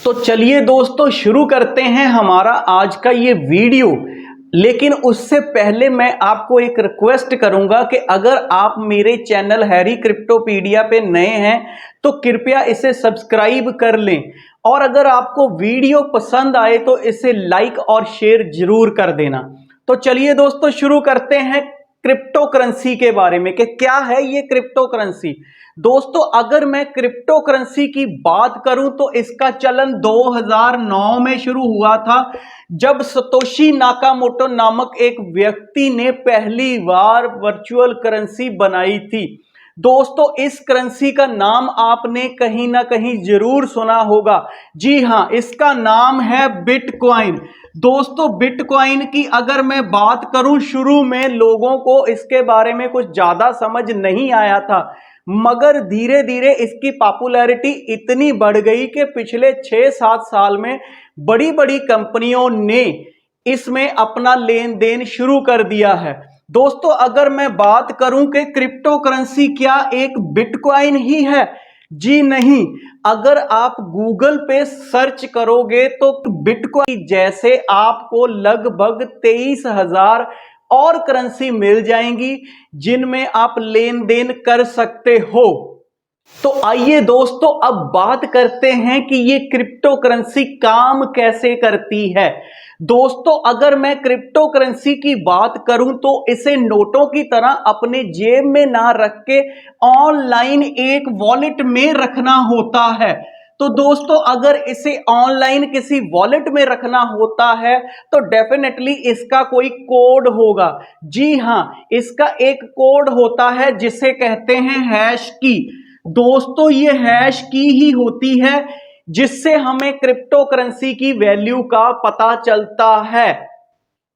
तो चलिए दोस्तों शुरू करते हैं हमारा आज का ये वीडियो। लेकिन उससे पहले मैं आपको एक रिक्वेस्ट करूंगा कि अगर आप मेरे चैनल हैरी क्रिप्टोपीडिया पे नए हैं तो कृपया इसे सब्सक्राइब कर लें, और अगर आपको वीडियो पसंद आए तो इसे लाइक और शेयर जरूर कर देना। तो चलिए दोस्तों शुरू करते हैं क्रिप्टो करेंसी के बारे में कि क्या है ये क्रिप्टो करेंसी। दोस्तों अगर मैं क्रिप्टो करेंसी की बात करूं तो इसका चलन 2009 में शुरू हुआ था, जब सतोशी नाकामोटो नामक एक व्यक्ति ने पहली बार वर्चुअल करेंसी बनाई थी। दोस्तों इस करेंसी का नाम आपने कहीं ना कहीं जरूर सुना होगा। जी हां, इसका नाम है बिटकॉइन। दोस्तों बिटकॉइन की अगर मैं बात करूं, शुरू में लोगों को इसके बारे में कुछ ज्यादा समझ नहीं आया था, मगर धीरे धीरे इसकी पॉपुलैरिटी इतनी बढ़ गई कि पिछले 6-7 साल में बड़ी बड़ी कंपनियों ने इसमें अपना लेन देन शुरू कर दिया है। दोस्तों अगर मैं बात करूं कि क्रिप्टो करेंसी क्या एक बिटकॉइन ही है, जी नहीं। अगर आप गूगल पे सर्च करोगे तो बिटकॉइन जैसे आपको लगभग 23,000 और करेंसी मिल जाएंगी जिनमें आप लेन देन कर सकते हो। तो आइए दोस्तों अब बात करते हैं कि ये क्रिप्टो करेंसी काम कैसे करती है। दोस्तों अगर मैं क्रिप्टो करेंसी की बात करूं तो इसे नोटों की तरह अपने जेब में ना रख के ऑनलाइन एक वॉलेट में रखना होता है। तो दोस्तों अगर इसे ऑनलाइन किसी वॉलेट में रखना होता है तो डेफिनेटली इसका कोई कोड होगा। जी हां, इसका एक कोड होता है जिसे कहते हैं हैश की। दोस्तों ये हैश की ही होती है जिससे हमें क्रिप्टो करेंसी की वैल्यू का पता चलता है।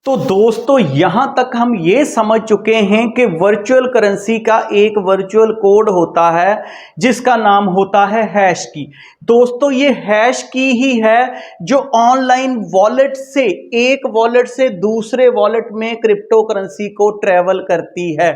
तो दोस्तों यहां तक हम ये समझ चुके हैं कि वर्चुअल करेंसी का एक वर्चुअल कोड होता है जिसका नाम होता है हैश की। दोस्तों ये हैश की ही है जो ऑनलाइन वॉलेट से एक वॉलेट से दूसरे वॉलेट में क्रिप्टो करेंसी को ट्रेवल करती है।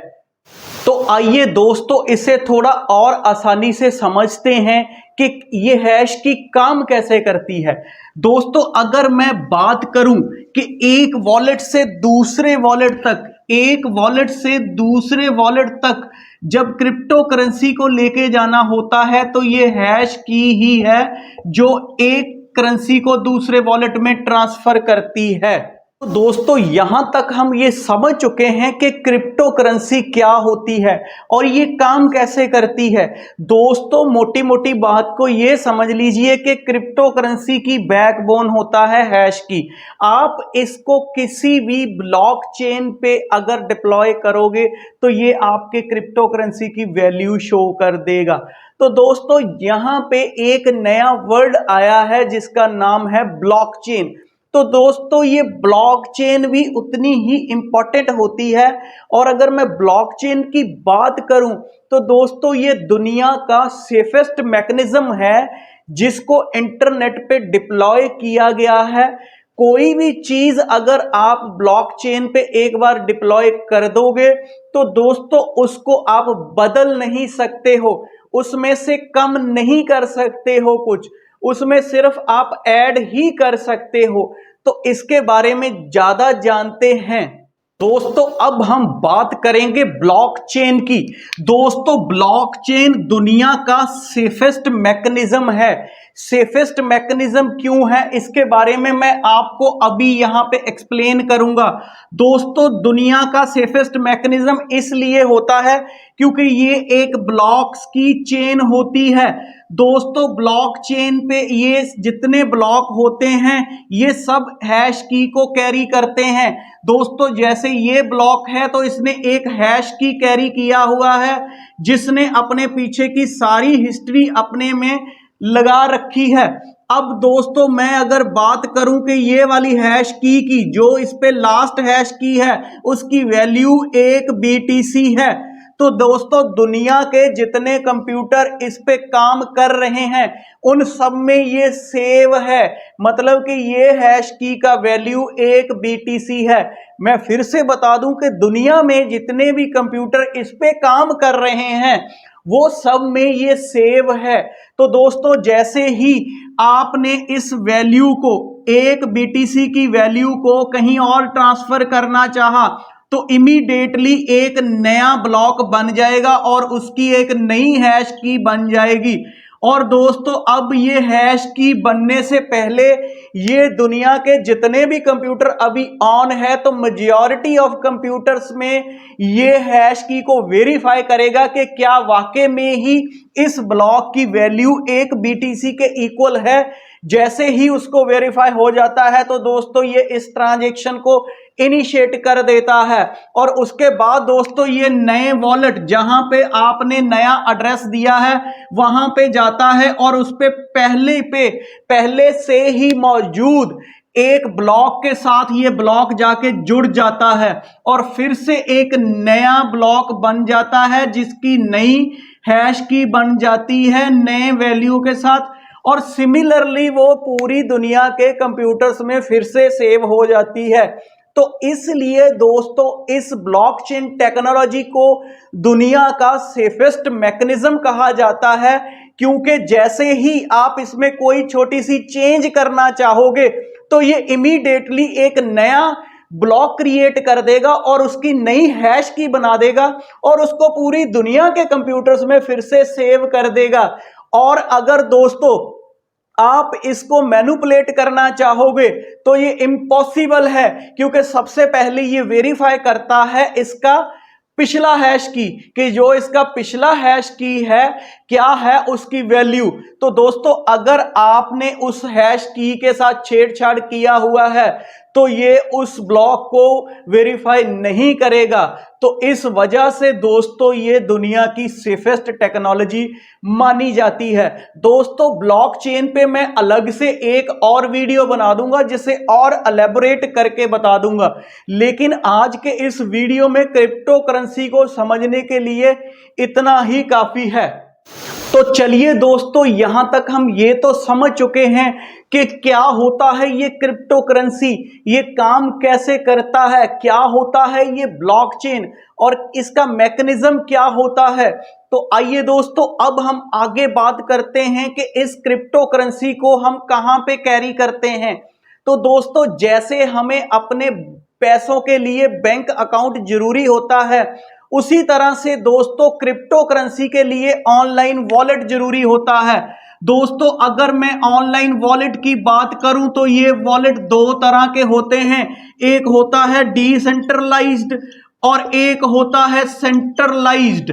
तो आइए दोस्तों इसे थोड़ा और आसानी से समझते हैं कि ये हैश की काम कैसे करती है। दोस्तों अगर मैं बात करूं कि एक वॉलेट से दूसरे वॉलेट तक, एक वॉलेट से दूसरे वॉलेट तक जब क्रिप्टो करेंसी को लेके जाना होता है तो ये हैश की ही है जो एक करेंसी को दूसरे वॉलेट में ट्रांसफर करती है। तो दोस्तों यहां तक हम ये समझ चुके हैं कि क्रिप्टो करेंसी क्या होती है और ये काम कैसे करती है। दोस्तों मोटी मोटी बात को ये समझ लीजिए कि क्रिप्टो करेंसी की बैकबोन होता है हैश की। आप इसको किसी भी ब्लॉकचेन पे अगर डिप्लॉय करोगे तो ये आपके क्रिप्टो करेंसी की वैल्यू शो कर देगा। तो दोस्तों यहां पे एक नया वर्ड आया है जिसका नाम है ब्लॉकचेन। तो दोस्तों ये ब्लॉकचेन भी उतनी ही इंपॉर्टेंट होती है, और अगर मैं ब्लॉकचेन की बात करूं तो दोस्तों ये दुनिया का सेफेस्ट मैकेनिज्म है जिसको इंटरनेट पे डिप्लॉय किया गया है। कोई भी चीज अगर आप ब्लॉकचेन पे एक बार डिप्लॉय कर दोगे तो दोस्तों उसको आप बदल नहीं सकते हो, उसमें से कम नहीं कर सकते हो कुछ, उसमें सिर्फ आप ऐड ही कर सकते हो। तो इसके बारे में ज्यादा जानते हैं। दोस्तों अब हम बात करेंगे ब्लॉकचेन की। दोस्तों ब्लॉकचेन दुनिया का सेफेस्ट मैकेनिज्म है। सेफेस्ट मैकेनिज्म क्यों है इसके बारे में मैं आपको अभी यहां पे एक्सप्लेन करूंगा। दोस्तों दुनिया का सेफेस्ट मैकेनिज्म इसलिए होता है क्योंकि ये एक ब्लॉक्स की चेन होती है। दोस्तों ब्लॉकचेन पे ये जितने ब्लॉक होते हैं ये सब हैश की को कैरी करते हैं। दोस्तों जैसे ये ब्लॉक है तो इसने एक हैश की कैरी किया हुआ है जिसने अपने पीछे की सारी हिस्ट्री अपने में लगा रखी है। अब दोस्तों मैं अगर बात करूं कि ये वाली हैश की जो इस पे लास्ट हैश की है उसकी वैल्यू 1 BTC है। तो दोस्तों दुनिया के जितने कंप्यूटर इस पे काम कर रहे हैं उन सब में ये सेव है, मतलब कि ये हैश की का वैल्यू 1 BTC है। मैं फिर से बता दूं कि दुनिया में जितने भी कंप्यूटर इस पे काम कर रहे हैं वो सब में ये सेव है। तो दोस्तों जैसे ही आपने इस वैल्यू को, एक BTC की वैल्यू को कहीं और ट्रांसफर करना चाहा तो इमीडिएटली एक नया ब्लॉक बन जाएगा और उसकी एक नई हैश की बन जाएगी। और दोस्तों अब ये हैश की बनने से पहले ये दुनिया के जितने भी कंप्यूटर अभी ऑन है तो मेजॉरिटी ऑफ कंप्यूटर्स में ये हैश की को वेरीफाई करेगा कि क्या वाकई में ही इस ब्लॉक की वैल्यू एक BTC के इक्वल है। जैसे ही उसको वेरीफाई हो जाता है तो दोस्तों ये इस ट्रांजैक्शन को इनिशिएट कर देता है और उसके बाद दोस्तों ये नए वॉलेट जहां पे आपने नया एड्रेस दिया है वहां पे जाता है और उस पे पहले से ही मौजूद एक ब्लॉक के साथ ये ब्लॉक जाके जुड़ जाता है और फिर से एक नया ब्लॉक बन जाता है जिसकी नई हैश की बन जाती है नए वैल्यू के साथ और सिमिलरली वो पूरी दुनिया के कंप्यूटर्स में फिर से सेव हो जाती है। तो इसलिए दोस्तों इस ब्लॉकचेन टेक्नोलॉजी को दुनिया का सेफेस्ट मैकेनिज्म कहा जाता है, क्योंकि जैसे ही आप इसमें कोई छोटी सी चेंज करना चाहोगे तो ये इमीडिएटली एक नया ब्लॉक क्रिएट कर देगा और उसकी नई हैश की बना देगा और उसको पूरी दुनिया के कंप्यूटर्स में फिर से सेव कर देगा। और अगर दोस्तों आप इसको मैनिपुलेट करना चाहोगे तो ये इम्पॉसिबल है, क्योंकि सबसे पहले ये वेरीफाई करता है इसका पिछला हैश की कि जो इसका पिछला हैश की है क्या है उसकी वैल्यू। तो दोस्तों अगर आपने उस हैश की के साथ छेड़छाड़ किया हुआ है तो ये उस ब्लॉक को वेरीफाई नहीं करेगा। तो इस वजह से दोस्तों ये दुनिया की सेफेस्ट टेक्नोलॉजी मानी जाती है। दोस्तों ब्लॉकचेन पे मैं अलग से एक और वीडियो बना दूंगा जिसे और एलैबोरेट करके बता दूंगा, लेकिन आज के इस वीडियो में क्रिप्टो करेंसी को समझने के लिए इतना ही काफी है। तो चलिए दोस्तों यहां तक हम ये तो समझ चुके हैं कि क्या होता है ये क्रिप्टो करेंसी, ये काम कैसे करता है, क्या होता है ये ब्लॉकचेन और इसका मैकेनिज्म क्या होता है। तो आइए दोस्तों अब हम आगे बात करते हैं कि इस क्रिप्टो करेंसी को हम कहां पे कैरी करते हैं। तो दोस्तों जैसे हमें अपने पैसों के लिए बैंक अकाउंट जरूरी होता है, उसी तरह से दोस्तों क्रिप्टो करेंसी के लिए ऑनलाइन वॉलेट जरूरी होता है। दोस्तों अगर मैं ऑनलाइन वॉलेट की बात करूं तो ये वॉलेट दो तरह के होते हैं, एक होता है डिसेंट्रलाइज्ड और एक होता है सेंट्रलाइज्ड।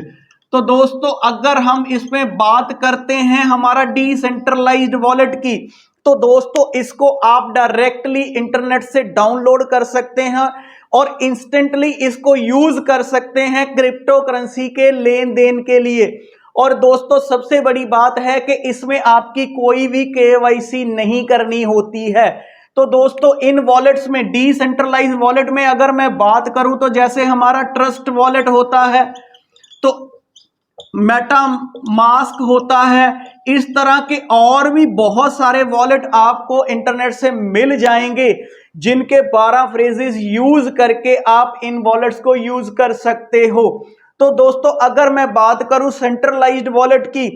तो दोस्तों अगर हम इसमें बात करते हैं हमारा डिसेंट्रलाइज्ड वॉलेट की, तो दोस्तों इसको आप डायरेक्टली इंटरनेट से डाउनलोड कर सकते हैं और इंस्टेंटली इसको यूज कर सकते हैं क्रिप्टो करेंसी के लेन देन के लिए। और दोस्तों सबसे बड़ी बात है कि इसमें आपकी कोई भी KYC नहीं करनी होती है। तो दोस्तों इन वॉलेट्स में, डिसेंट्रलाइज वॉलेट में अगर मैं बात करूं तो जैसे हमारा ट्रस्ट वॉलेट होता है, तो मेटामास्क होता है, इस तरह के और भी बहुत सारे वॉलेट आपको इंटरनेट से मिल जाएंगे जिनके 12 फ्रेजेस यूज करके आप इन वॉलेट्स को यूज कर सकते हो। तो दोस्तों अगर मैं बात करूं सेंट्रलाइज्ड वॉलेट की,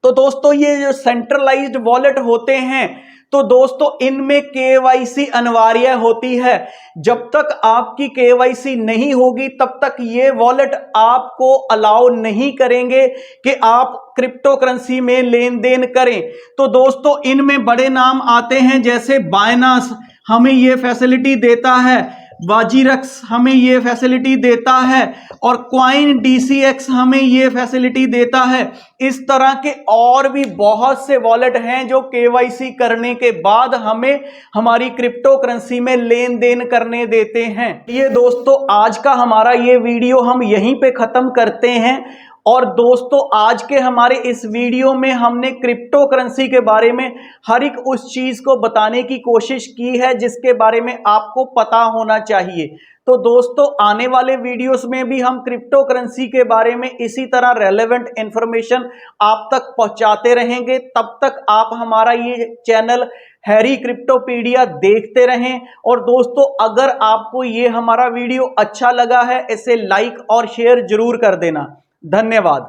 तो दोस्तों ये जो सेंट्रलाइज्ड वॉलेट होते हैं तो दोस्तों इनमें KYC अनिवार्य होती है। जब तक आपकी KYC नहीं होगी तब तक ये वॉलेट आपको अलाउ नहीं करेंगे कि आप क्रिप्टो करेंसी में लेन देन करें। तो दोस्तों इनमें बड़े नाम आते हैं जैसे बाइनांस हमें ये फैसिलिटी देता है, वाजीरक्स हमें ये फैसिलिटी देता है और कॉइन DCX हमें ये फैसिलिटी देता है। इस तरह के और भी बहुत से वॉलेट हैं जो KYC करने के बाद हमें हमारी क्रिप्टो करेंसी में लेन देन करने देते हैं। ये दोस्तों आज का हमारा ये वीडियो हम यहीं पे खत्म करते हैं। और दोस्तों आज के हमारे इस वीडियो में हमने क्रिप्टो करेंसी के बारे में हर एक उस चीज को बताने की कोशिश की है जिसके बारे में आपको पता होना चाहिए। तो दोस्तों आने वाले वीडियोस में भी हम क्रिप्टो करेंसी के बारे में इसी तरह रेलेवेंट इंफॉर्मेशन आप तक पहुंचाते रहेंगे। तब तक आप हमारा ये चैनल हैरी क्रिप्टोपीडिया देखते रहें। और दोस्तों अगर आपको ये हमारा वीडियो अच्छा लगा है इसे लाइक और शेयर जरूर कर देना। धन्यवाद।